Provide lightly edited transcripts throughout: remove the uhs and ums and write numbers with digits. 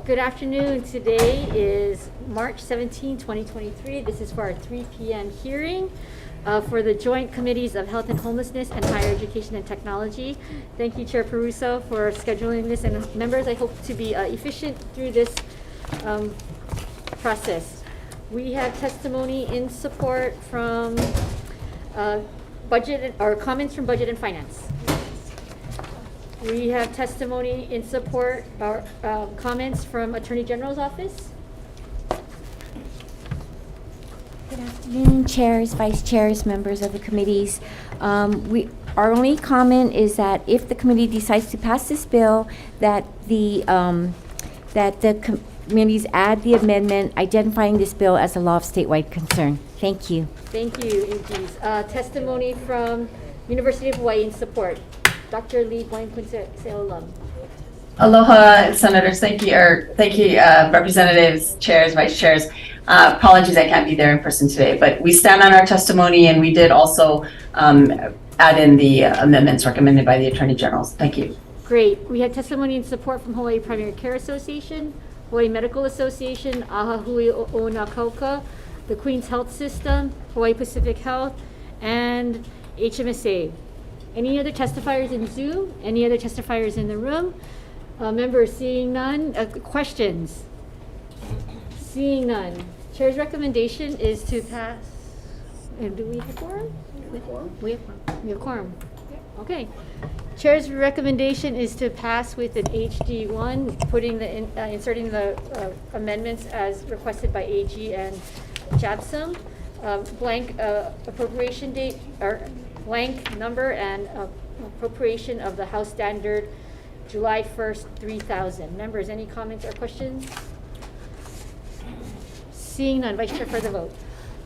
Good afternoon. Today is March 17, 2023. This is for our 3 p.m. hearing for the Joint Committees of Health and Homelessness and Higher Education and Technology. Thank you, Chair Peruso, for scheduling this. And members, I hope to be efficient through this process. We have testimony in support from budget or comments from Budget and Finance. We have testimony in support or comments from Attorney General's Office. Good afternoon, chairs, vice chairs, members of the committees. Our only comment is that if the committee decides to pass this bill, that the committees add the amendment identifying this bill as a law of statewide concern. Thank you. Thank you, AGs. Testimony from University of Hawaii in support. Dr. Lee Boyne-Quincealum. Aloha, senators. Thank you, representatives, chairs, vice chairs. Apologies, I can't be there in person today, but we stand on our testimony, and we did also add in the amendments recommended by the Attorney General. Thank you. Great. We have testimony in support from Hawaii Primary Care Association, Hawaii Medical Association, Ahahui O'Nakauka, the Queen's Health System, Hawaii Pacific Health, and HMSA. Any other testifiers in Zoom? Any other testifiers in the room? Members, seeing none. Questions? Seeing none. Chair's recommendation is to pass. And do we have a quorum? We have quorum. Okay. Chair's recommendation is to pass with an HD1, putting inserting the amendments as requested by AG and JABSOM. Blank appropriation date or blank number and appropriation of the House Standard July 1st, 3000. Members, any comments or questions? Seeing none, Vice Chair for the vote.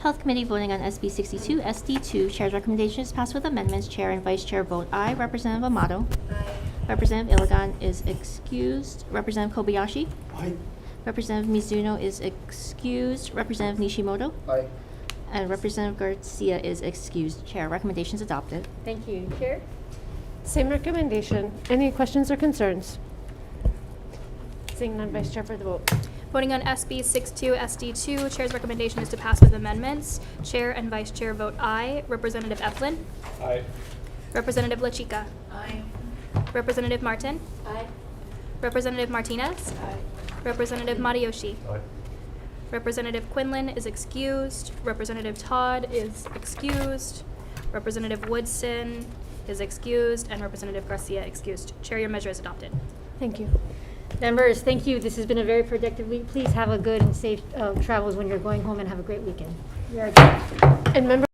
Health Committee voting on SB 62 SD2. Chair's recommendation is passed with amendments. Chair and Vice Chair vote aye. Representative Amato. Aye. Representative Iligan is excused. Representative Kobayashi. Aye. Representative Mizuno is excused. Representative Nishimoto. Aye. And Representative Garcia is excused. Chair, recommendations adopted. Thank you. Chair? Same recommendation. Any questions or concerns? Seeing none, Vice Chair for the vote. Voting on SB 62 SD2, Chair's recommendation is to pass with amendments. Chair and Vice Chair vote aye. Representative Eflin. Aye. Representative LaChica. Aye. Representative Martin. Aye. Representative Martinez. Aye. Representative Matayoshi. Aye. Representative Quinlan is excused. Representative Todd is excused. Representative Woodson is excused. And Representative Garcia excused. Chair, your measure is adopted. Thank you. Members, thank you. This has been a very productive week. Please have a good and safe travels when you're going home and have a great weekend. We are adjourned. And members,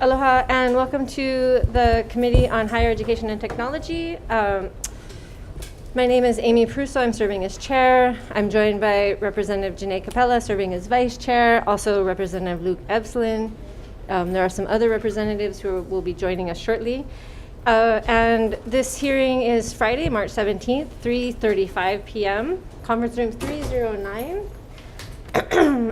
Aloha and welcome to the Committee on Higher Education and Technology. My name is Amy Prusso. I'm serving as chair. I'm joined by Representative Janae Capella serving as vice chair, also Representative Luke Ebslin. There are some other representatives who will be joining us shortly. And this hearing is Friday, March 17th, 3:35 p.m., conference room 309,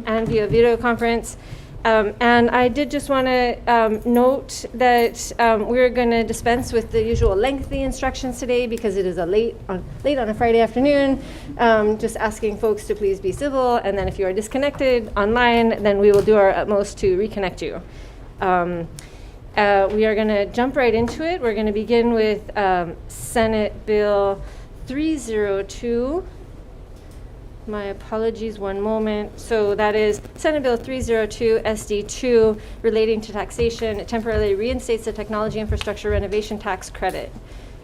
and via video conference. And I did just want to note that we're going to dispense with the usual lengthy instructions today because it is late on a Friday afternoon. Just asking folks to please be civil, and then if you are disconnected online, then we will do our utmost to reconnect you. We are going to jump right into it. We're going to begin with Senate Bill 302. My apologies, one moment. So that is Senate Bill 302 SD2 relating to taxation. It temporarily reinstates the technology infrastructure renovation tax credit,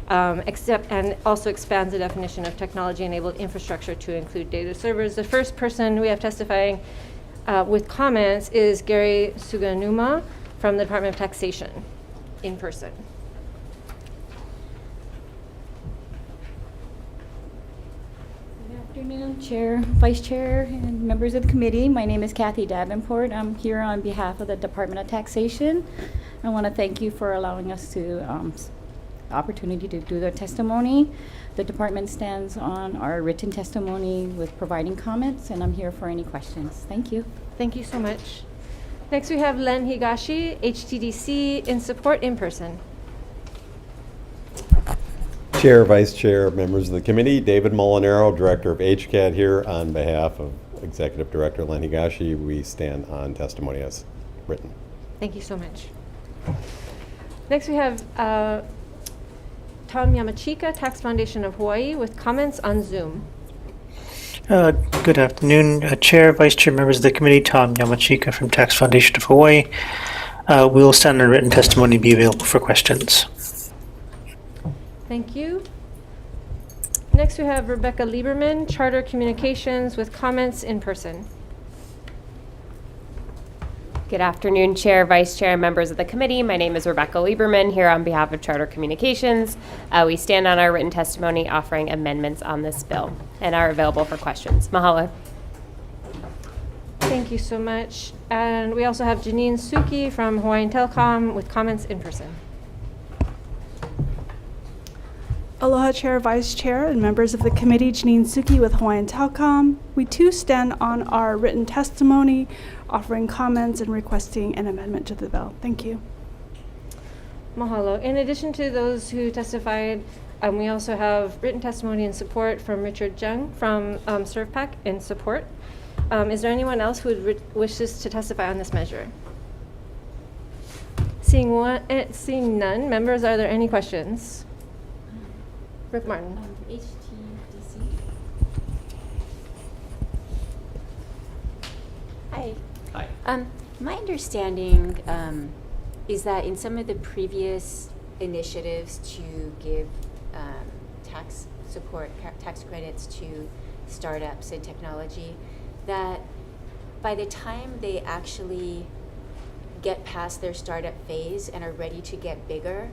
and also expands the definition of technology-enabled infrastructure to include data servers. The first person we have testifying with comments is Gary Suganuma from the Department of Taxation, in person. Good afternoon, Chair, Vice Chair, and members of the committee. My name is Kathy Davenport. I'm here on behalf of the Department of Taxation. I want to thank you for allowing us the opportunity to do the testimony. The department stands on our written testimony with providing comments, and I'm here for any questions. Thank you. Thank you so much. Next, we have Len Higashi, HTDC, in support in person. Chair, Vice Chair, members of the committee, David Molinaro, Director of HCAT here on behalf of Executive Director Len Higashi. We stand on testimony as written. Thank you so much. Next, we have Tom Yamachika, Tax Foundation of Hawaii, with comments on Zoom. Good afternoon, Chair, Vice Chair, members of the committee. Tom Yamachika from Tax Foundation of Hawaii. We will stand on written testimony and be available for questions. Thank you. Next, we have Rebecca Lieberman, Charter Communications, with comments in person. Good afternoon, Chair, Vice Chair, and members of the committee. My name is Rebecca Lieberman here on behalf of Charter Communications. We stand on our written testimony offering amendments on this bill and are available for questions. Mahalo. Thank you so much. And we also have Janine Suki from Hawaiian Telecom with comments in person. Aloha, Chair, Vice Chair, and members of the committee. Janine Suki with Hawaiian Telecom. We too stand on our written testimony, offering comments and requesting an amendment to the bill. Thank you. Mahalo. In addition to those who testified, we also have written testimony and support from Richard Jung from ServPAC in support. Is there anyone else who wishes to testify on this measure? Seeing none, members, are there any questions? Rick Martin. HTDC. Hi. Hi. My understanding is that in some of the previous initiatives to give tax support, tax credits to startups and technology, that by the time they actually get past their startup phase and are ready to get bigger,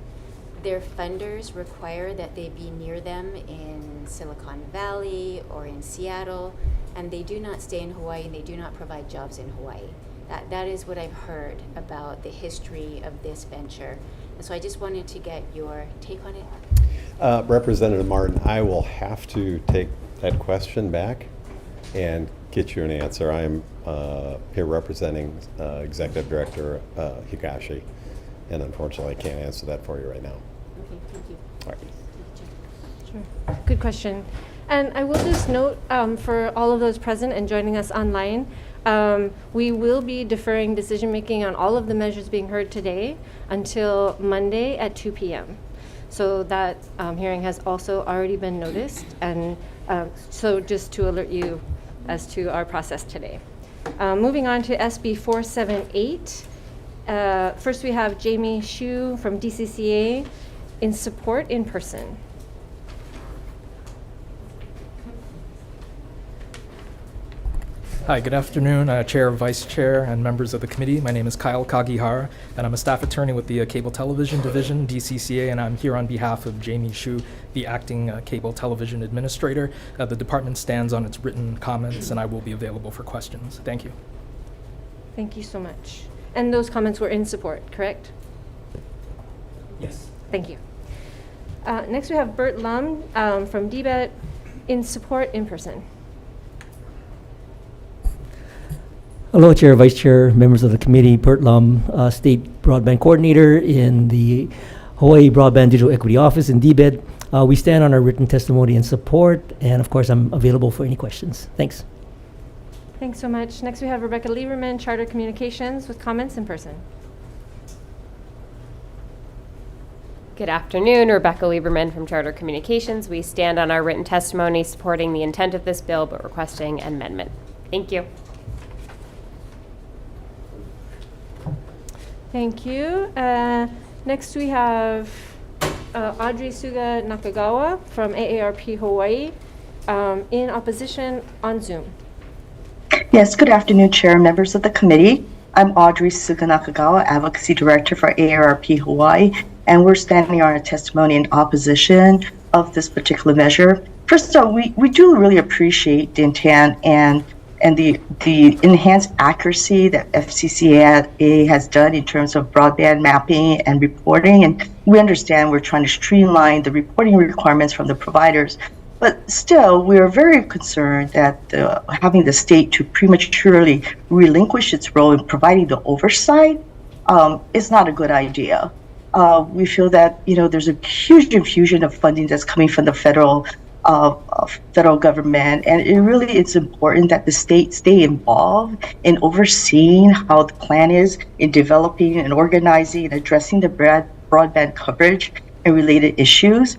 their funders require that they be near them in Silicon Valley or in Seattle, and they do not stay in Hawaii and they do not provide jobs in Hawaii. That is what I've heard about the history of this venture. And so I just wanted to get your take on it. Representative Martin, I will have to take that question back and get you an answer. I am here representing Executive Director Higashi, and unfortunately I can't answer that for you right now. Okay, thank you. All right. Sure. Good question. And I will just note for all of those present and joining us online, we will be deferring decision-making on all of the measures being heard today until Monday at 2 p.m. So that hearing has also already been noticed, and so just to alert you as to our process today. Moving on to SB 478. First we have Jamie Hsu from DCCA in support in person. Hi, good afternoon, Chair, Vice Chair, and members of the committee. My name is Kyle Kagihara, and I'm a staff attorney with the Cable Television Division, DCCA, and I'm here on behalf of Jamie Shu, the acting Cable Television Administrator. The department stands on its written comments, and I will be available for questions. Thank you. Thank you so much. And those comments were in support, correct? Yes. Thank you. Next, we have Bert Lum from DBET in support in person. Hello, Chair, Vice Chair, members of the committee. Bert Lum, State Broadband Coordinator in the Hawaii Broadband Digital Equity Office in DBED. We stand on our written testimony in support, and of course, I'm available for any questions. Thanks. Thanks so much. Next, we have Rebecca Lieberman, Charter Communications, with comments in person. Good afternoon, Rebecca Lieberman from Charter Communications. We stand on our written testimony supporting the intent of this bill, but requesting an amendment. Thank you. Thank you. Next, we have Audrey Suga Nakagawa from AARP Hawaii in opposition on Zoom. Yes, good afternoon, Chair and members of the committee. I'm Audrey Suga Nakagawa, Advocacy Director for AARP Hawaii, and we're standing on our testimony in opposition of this particular measure. First of all, we do really appreciate the intent and the enhanced accuracy that FCCA has done in terms of broadband mapping and reporting. And we understand we're trying to streamline the reporting requirements from the providers. But still, we are very concerned that having the state to prematurely relinquish its role in providing the oversight is not a good idea. We feel that there's a huge infusion of funding that's coming from the federal government, and it's important that the state stay involved in overseeing how the plan is in developing and organizing and addressing the broadband coverage and related issues.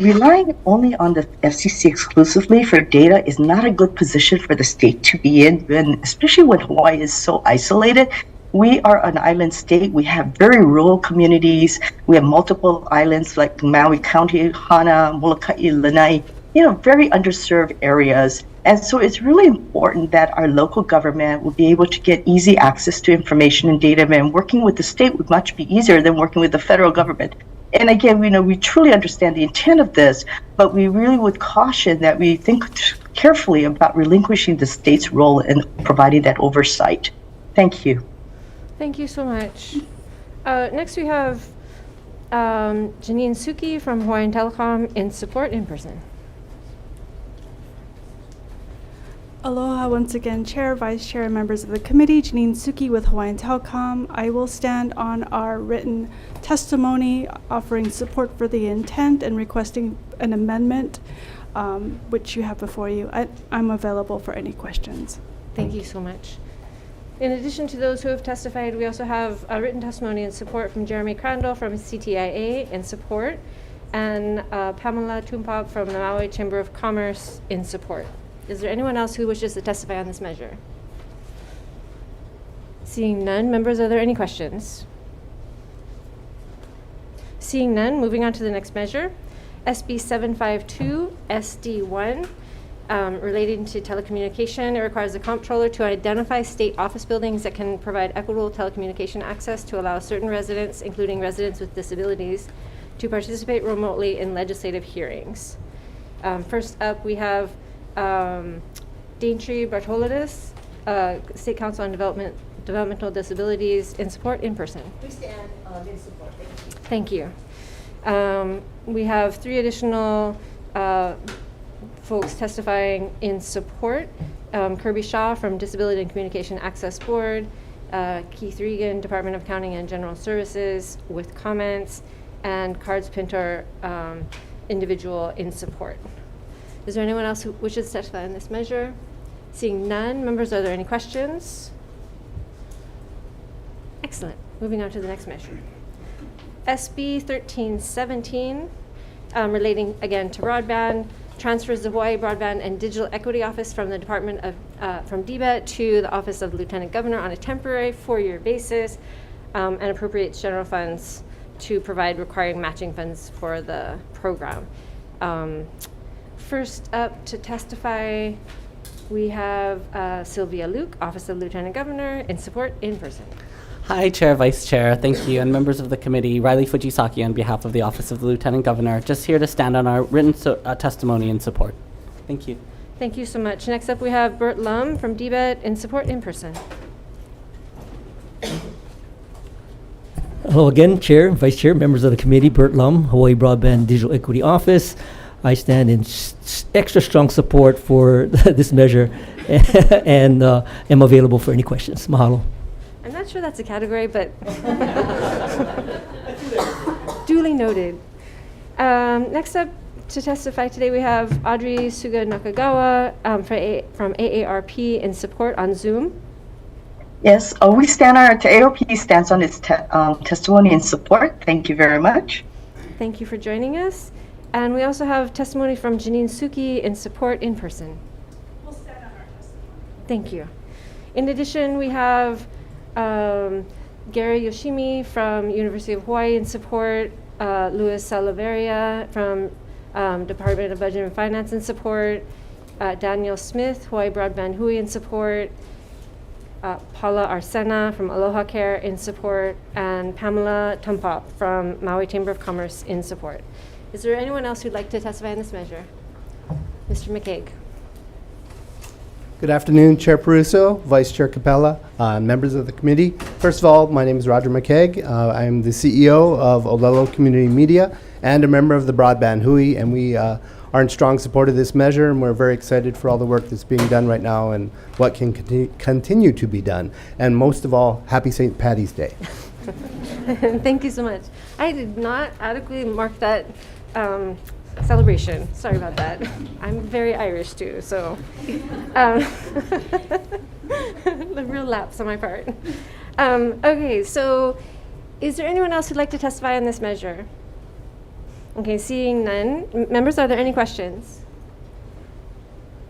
Relying only on the FCC exclusively for data is not a good position for the state to be in, especially when Hawaii is so isolated. We are an island state. We have very rural communities. We have multiple islands like Maui County, Hana, Molokai, Lanai, very underserved areas. And so it's really important that our local government will be able to get easy access to information and data, and working with the state would much be easier than working with the federal government. And again, we truly understand the intent of this, but we really would caution that we think carefully about relinquishing the state's role in providing that oversight. Thank you. Thank you so much. Next, we have Janine Suki from Hawaiian Telecom in support in person. Aloha once again, Chair, Vice Chair, and members of the committee. Janine Suki with Hawaiian Telecom. I will stand on our written testimony offering support for the intent and requesting an amendment, which you have before you. I'm available for any questions. Thank you so much. In addition to those who have testified, we also have a written testimony in support from Jeremy Crandall from CTIA in support, and Pamela Tumpop from the Maui Chamber of Commerce in support. Is there anyone else who wishes to testify on this measure? Seeing none, members, are there any questions? Seeing none, moving on to the next measure, SB 752 SD1. Relating to telecommunication, it requires the comptroller to identify state office buildings that can provide equitable telecommunication access to allow certain residents, including residents with disabilities, to participate remotely in legislative hearings. First up, we have Daintree Bartolidis, State Council on Developmental Disabilities, in support in person. We stand in support. Thank you. We have three additional folks testifying in support. Kirby Shaw from Disability and Communication Access Board, Keith Regan, Department of Accounting and General Services, with comments, and Cards Pintor, individual in support. Is there anyone else who wishes to testify on this measure? Seeing none, members, are there any questions? Excellent. Moving on to the next measure. SB 1317, relating again to broadband, transfers the Hawaii Broadband and Digital Equity Office from the Department of, from DBET to the Office of Lieutenant Governor on a temporary 4-year basis, and appropriates general funds to provide requiring matching funds for the program. First up to testify We have Sylvia Luke, Office of Lieutenant Governor, in support in person. Hi, Chair, Vice Chair, thank you, and members of the committee. Riley Fujisaki on behalf of the Office of the Lieutenant Governor, just here to stand on our written testimony in support. Thank you. Thank you so much. Next up, we have Bert Lum from DBED in support in person. Hello again, Chair, Vice Chair, members of the committee. Bert Lum, Hawaii Broadband Digital Equity Office. I stand in extra strong support for this measure and am available for any questions. Mahalo. I'm not sure that's a category, but duly noted. Next up to testify today, we have Audrey Suga Nakagawa from AARP in support on Zoom. Yes, we stand our AOP stands on its testimony in support. Thank you very much. Thank you for joining us. And we also have testimony from Janine Suki in support in person. We'll stand on our testimony. Thank you. In addition, we have Gary Yoshimi from University of Hawaii in support, Luis Salaveria from Department of Budget and Finance in support, Daniel Smith, Hawaii Broadband Hui in support, Paula Arsena from Aloha Care in support, and Pamela Tumpop from Maui Chamber of Commerce in support. Is there anyone else who'd like to testify on this measure? Mr. McCaig. Good afternoon, Chair Peruso, Vice Chair Capella, members of the committee. First of all, my name is Roger McCaig. I am the CEO of Olelo Community Media and a member of the Broadband Hui, and we are in strong support of this measure, and we're very excited for all the work that's being done right now and what can continue to be done. And most of all, happy St. Paddy's Day. Thank you so much. I did not adequately mark that celebration. Sorry about that. I'm very Irish too, so a real lapse on my part. Okay, so is there anyone else who'd like to testify on this measure? Okay, seeing none. Members, are there any questions?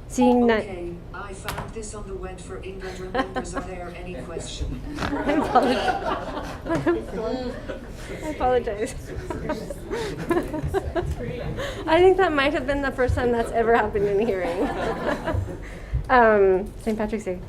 Seeing none. Okay, I found this on the web for England. Members, are there any questions? I apologize. I think that might have been the first time that's ever happened in a hearing. St. Patrick's Day.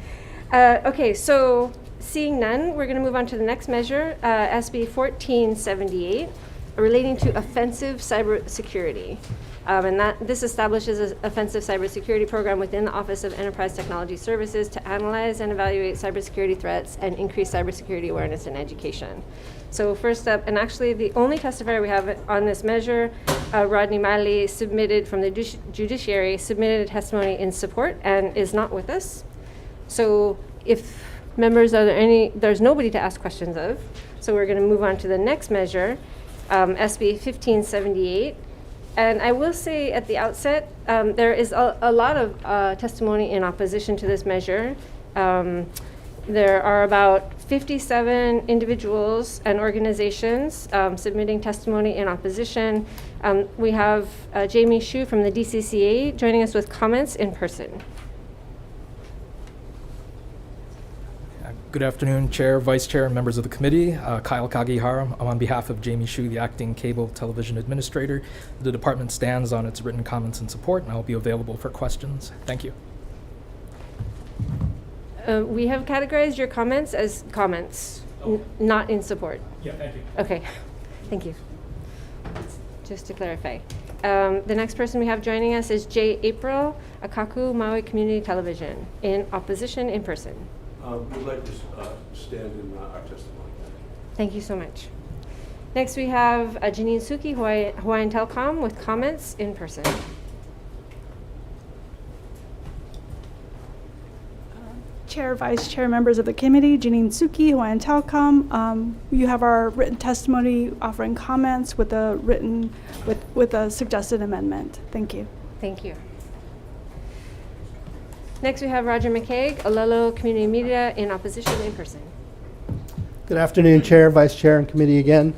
Okay, so seeing none, we're going to move on to the next measure, SB 1478, relating to offensive cybersecurity. And this establishes an offensive cybersecurity program within the Office of Enterprise Technology Services to analyze and evaluate cybersecurity threats and increase cybersecurity awareness in education. So first up, and actually the only testifier we have on this measure, Rodney Miley, submitted from the judiciary, submitted a testimony in support and is not with us. So if members, there's nobody to ask questions of. So we're going to move on to the next measure, SB 1578. And I will say at the outset, there is a lot of testimony in opposition to this measure. There are about 57 individuals and organizations submitting testimony in opposition. We have Jamie Shu from the DCCA joining us with comments in person. Good afternoon, Chair, Vice Chair, and members of the committee. Kyle Kagihara. I'm on behalf of Jamie Shu, the Acting Cable Television Administrator. The department stands on its written comments and support, and I'll be available for questions. Thank you. We have categorized your comments as comments, not in support. Yeah, thank you. Okay, thank you. Just to clarify. The next person we have joining us is Jay April, Akaku Maui Community Television, in opposition in person. We'd like to stand in our testimony. Thank you so much. Next we have Janine Suki, Hawaiian Telcom, with comments in person. Chair, Vice Chair, members of the committee, Janine Suki, Hawaiian Telcom. You have our written testimony offering comments with a suggested amendment. Thank you. Thank you. Next we have Roger McCaig, Olelo Community Media, in opposition in person. Good afternoon, Chair, Vice Chair, and committee again.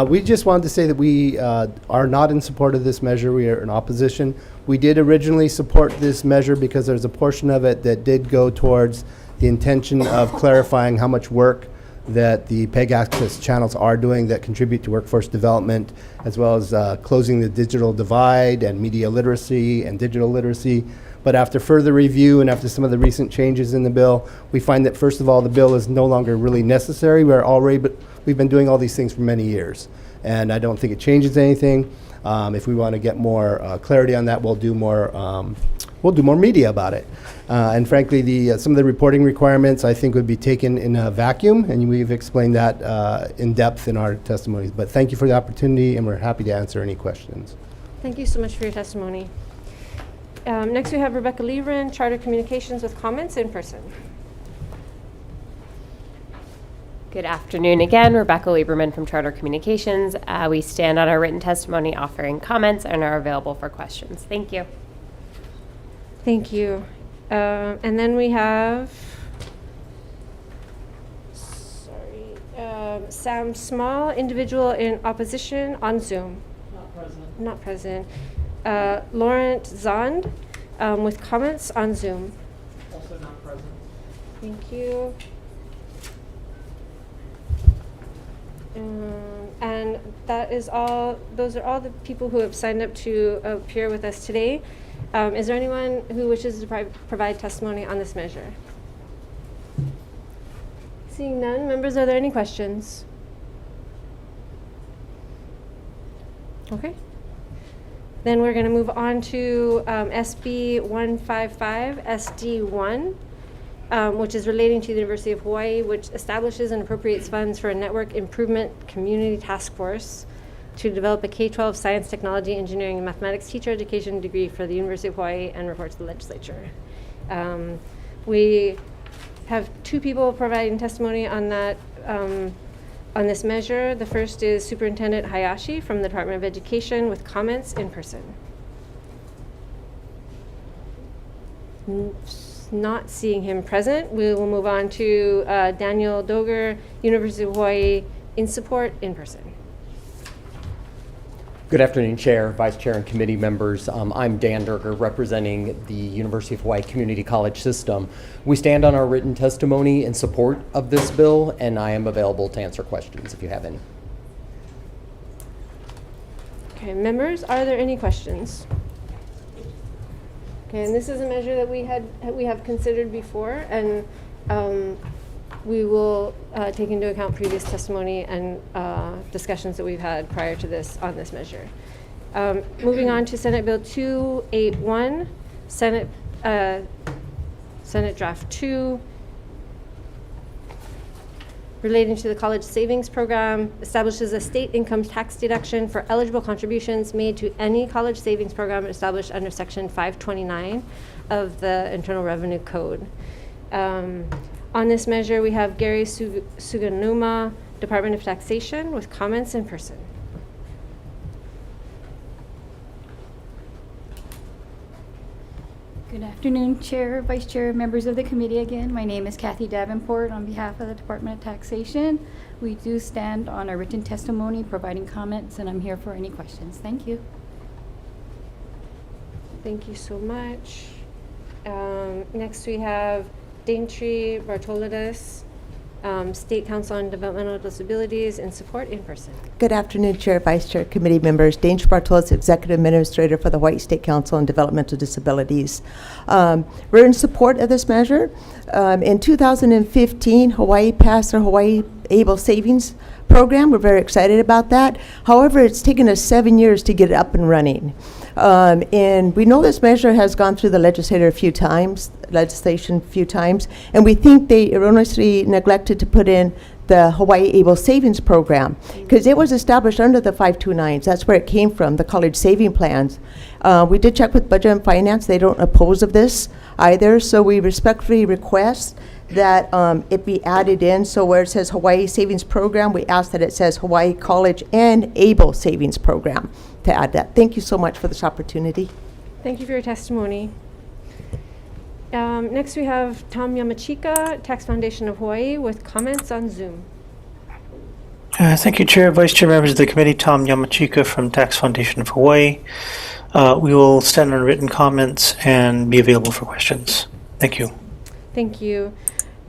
We just wanted to say that we are not in support of this measure. We are in opposition. We did originally support this measure because there's a portion of it that did go towards the intention of clarifying how much work that the PEG access channels are doing that contribute to workforce development, as well as closing the digital divide and media literacy and digital literacy. But after further review and after some of the recent changes in the bill, we find that, first of all, the bill is no longer really necessary. We've been doing all these things for many years, and I don't think it changes anything. If we want to get more clarity on that, we'll do more media about it. And frankly, some of the reporting requirements I think would be taken in a vacuum, and we've explained that in depth in our testimonies. But thank you for the opportunity, and we're happy to answer any questions. Thank you so much for your testimony. Next, we have Rebecca Lieberman, Charter Communications, with comments in person. Good afternoon again. Rebecca Lieberman from Charter Communications. We stand on our written testimony offering comments and are available for questions. Thank you. Thank you. And then we have Sam Small, individual in opposition on Zoom. Not present. Laurent Zond with comments on Zoom. Also not present. Thank you. And that is all. Those are all the people who have signed up to appear with us today. Is there anyone who wishes to provide testimony on this measure? Seeing none, members, are there any questions? Okay. Then we're going to move on to SB 155 SD1, which is relating to the University of Hawaii, which establishes and appropriates funds for a network improvement community task force to develop a K-12 science, technology, engineering, and mathematics teacher education degree for the University of Hawaii and report to the legislature. We have two people providing testimony on that, on this measure. The first is Superintendent Hayashi from the Department of Education with comments in person. Not seeing him present, we will move on to Daniel Doger, University of Hawaii, in support in person. Good afternoon, Chair, Vice Chair, and committee members. I'm Dan Durger, representing the University of Hawaii Community College System. We stand on our written testimony in support of this bill, and I am available to answer questions if you have any. Okay, members, are there any questions? Okay, and this is a measure that we have considered before, and we will take into account previous testimony and discussions that we've had prior to this on this measure. Moving on to Senate Bill 281, Senate Draft 2, relating to the College Savings Program, establishes a state income tax deduction for eligible contributions made to any college savings program established under Section 529 of the Internal Revenue Code. On this measure, we have Gary Suganuma, Department of Taxation, with comments in person. Good afternoon, Chair, Vice Chair, members of the committee again. My name is Kathy Davenport on behalf of the Department of Taxation. We do stand on our written testimony providing comments, and I'm here for any questions. Thank you. Thank you so much. Next we have Daintree Bartolidis, State Council on Developmental Disabilities, in support in person. Good afternoon, Chair, Vice Chair, committee members. Daintree Bartolidis, Executive Administrator for the Hawaii State Council on Developmental Disabilities. We're in support of this measure. In 2015, Hawaii passed their Hawaii Able Savings Program. We're very excited about that. However, it's taken us 7 years to get it up and running. And we know this measure has gone through the legislation a few times, and we think they erroneously neglected to put in the Hawaii Able Savings Program, because it was established under the 529s. That's where it came from, the college saving plans. We did check with Budget and Finance. They don't oppose of this either, so we respectfully request that it be added in. So where it says Hawaii Savings Program, we ask that it says Hawaii College and Able Savings Program to add that. Thank you so much for this opportunity. Thank you for your testimony. Next we have Tom Yamachika, Tax Foundation of Hawaii, with comments on Zoom. Thank you, Chair, Vice Chair, members of the committee. Tom Yamachika from Tax Foundation of Hawaii. We will stand on written comments and be available for questions. Thank you. Thank you.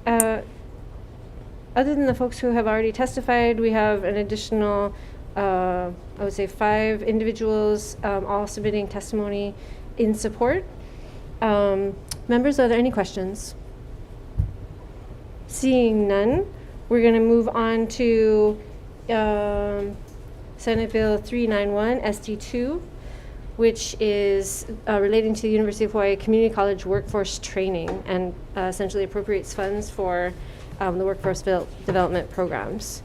Other than the folks who have already testified, we have an additional, I would say 5 individuals all submitting testimony in support. Members, are there any questions? Seeing none, we're going to move on to Senate Bill 391, ST2, which is relating to the University of Hawaii Community College workforce training and essentially appropriates funds for the workforce development programs.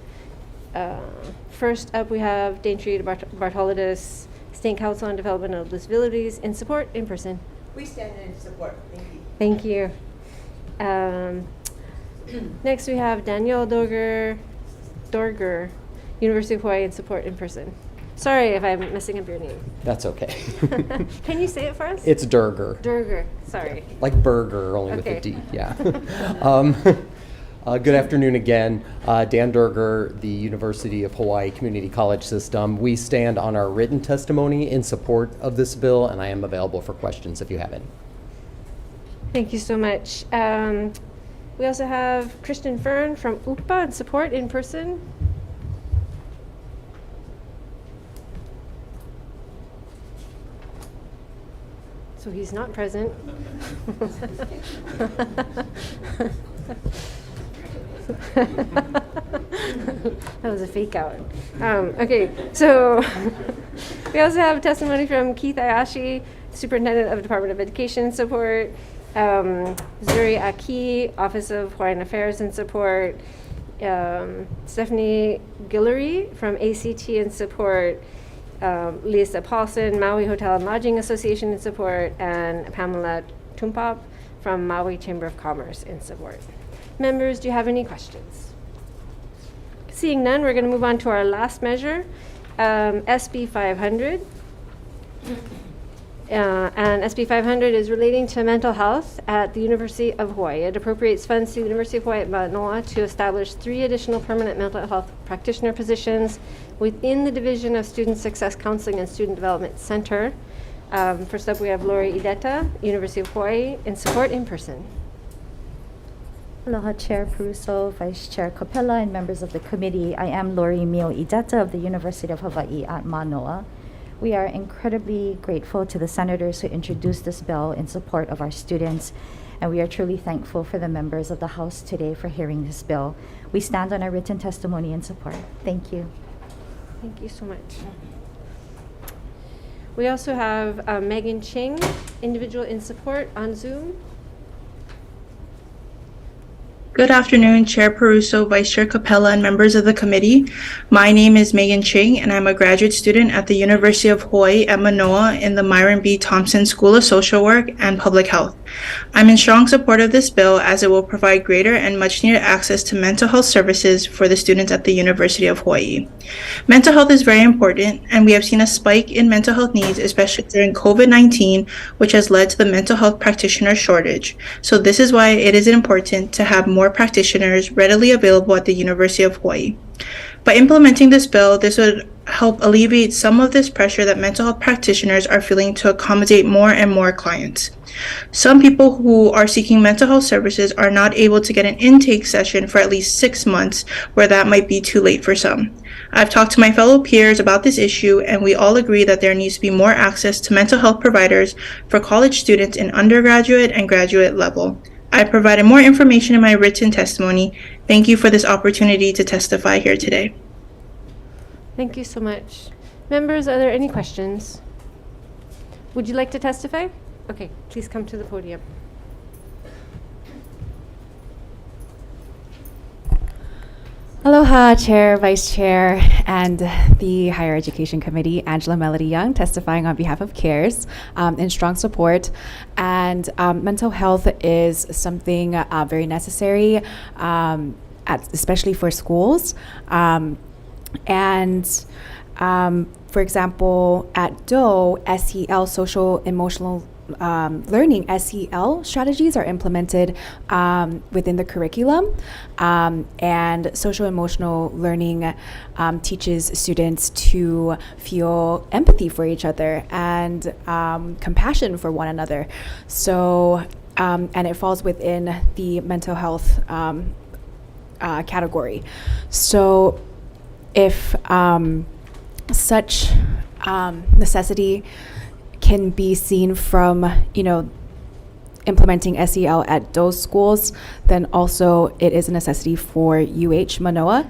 First up, we have Daintree Bartolidis, State Council on Development of Disabilities, in support, in person. We stand in support. Thank you. Thank you. Next, we have Danielle Dorger, University of Hawaii, in support, in person. Sorry if I'm messing up your name. That's okay. Can you say it for us? It's Durger. Durger, sorry. Like burger, only with a D, yeah. Good afternoon again. Dan Durger, the University of Hawaii Community College System. We stand on our written testimony in support of this bill, and I am available for questions if you have any. Thank you so much. We also have Christian Fern from UPA in support, in person. So he's not present. That was a fake out. Okay, so we also have testimony from Keith Ayashi, Superintendent of the Department of Education support, Zuri Aki, Office of Hawaiian Affairs in support, Stephanie Guillory from ACT in support, Lisa Paulson, Maui Hotel and Lodging Association in support, and Pamela Tumpap from Maui Chamber of Commerce in support. Members, do you have any questions? Seeing none, we're going to move on to our last measure, SB 500. And SB 500 is relating to mental health at the University of Hawaii. It appropriates funds to the University of Hawaii at Manoa to establish 3 additional permanent mental health practitioner positions within the Division of Student Success Counseling and Student Development Center. First up, we have Lori Ideta, University of Hawaii, in support, in person. Aloha, Chair Peruso, Vice Chair Capella, and members of the committee. I am Lori Mio Ideta of the University of Hawaii at Manoa. We are incredibly grateful to the senators who introduced this bill in support of our students, and we are truly thankful for the members of the House today for hearing this bill. We stand on our written testimony in support. Thank you. Thank you so much. We also have Megan Ching, individual in support, on Zoom. Good afternoon, Chair Peruso, Vice Chair Capella, and members of the committee. My name is Megan Ching, and I'm a graduate student at the University of Hawaii at Manoa in the Myron B. Thompson School of Social Work and Public Health. I'm in strong support of this bill as it will provide greater and much-needed access to mental health services for the students at the University of Hawaii. Mental health is very important, and we have seen a spike in mental health needs, especially during COVID-19, which has led to the mental health practitioner shortage. So this is why it is important to have more practitioners readily available at the University of Hawaii. By implementing this bill, this would help alleviate some of this pressure that mental health practitioners are feeling to accommodate more and more clients. Some people who are seeking mental health services are not able to get an intake session for at least 6 months, where that might be too late for some. I've talked to my fellow peers about this issue, and we all agree that there needs to be more access to mental health providers for college students in undergraduate and graduate level. I provided more information in my written testimony. Thank you for this opportunity to testify here today. Thank you so much. Members, are there any questions? Would you like to testify? Okay, please come to the podium. Aloha, Chair, Vice Chair, and the Higher Education Committee. Angela Melody Young, testifying on behalf of CARES, in strong support. And mental health is something very necessary, especially for schools. For example, at DOE, SEL, social emotional learning, SEL strategies are implemented within the curriculum, and social emotional learning teaches students to feel empathy for each other and compassion for one another. So, and it falls within the mental health category. So, if such necessity can be seen from, implementing SEL at those schools, then also it is a necessity for UH Manoa.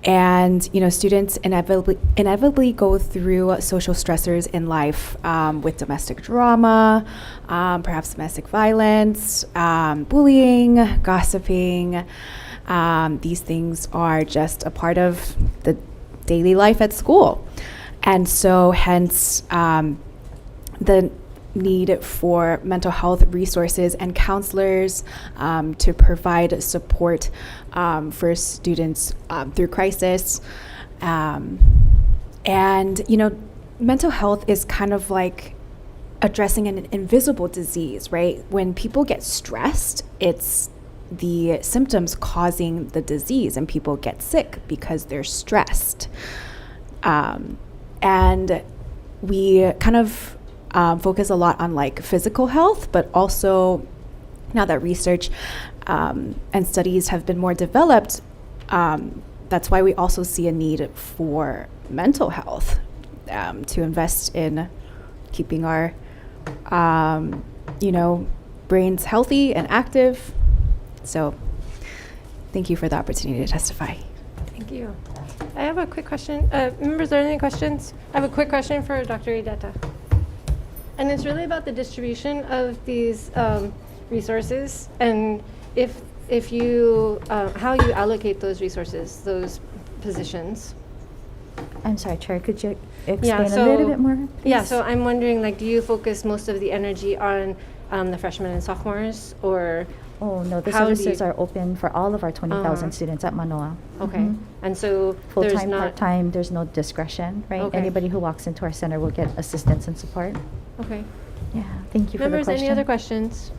And students inevitably go through social stressors in life, with domestic drama, perhaps domestic violence, bullying, gossiping. These things are just a part of the daily life at school. And so hence the need for mental health resources and counselors to provide support for students through crisis. And, mental health is kind of like addressing an invisible disease, right? When people get stressed, it's the symptoms causing the disease, and people get sick because they're stressed. And we kind of focus a lot on like physical health, but also now that research and studies have been more developed, that's why we also see a need for mental health, to invest in keeping our brains healthy and active. So thank you for the opportunity to testify. Thank you. I have a quick question. Members, are there any questions? I have a quick question for Dr. Ideta. And it's really about the distribution of these resources, and if you how you allocate those resources, those positions. I'm sorry, Chair, could you explain a little bit more, please? Yeah, so I'm wondering, like, do you focus most of the energy on the freshmen and sophomores, or? Oh, no, the services are open for all of our 20,000 students at Manoa. Okay, and so there's full-time, not part-time, there's no discretion, right? Okay. Anybody who walks into our center will get assistance and support. Okay. Yeah, thank you for the Members, question. any other questions?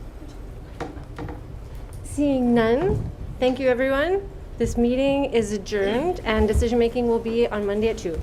Seeing none, thank you, everyone. This meeting is adjourned, and decision-making will be on Monday at 2.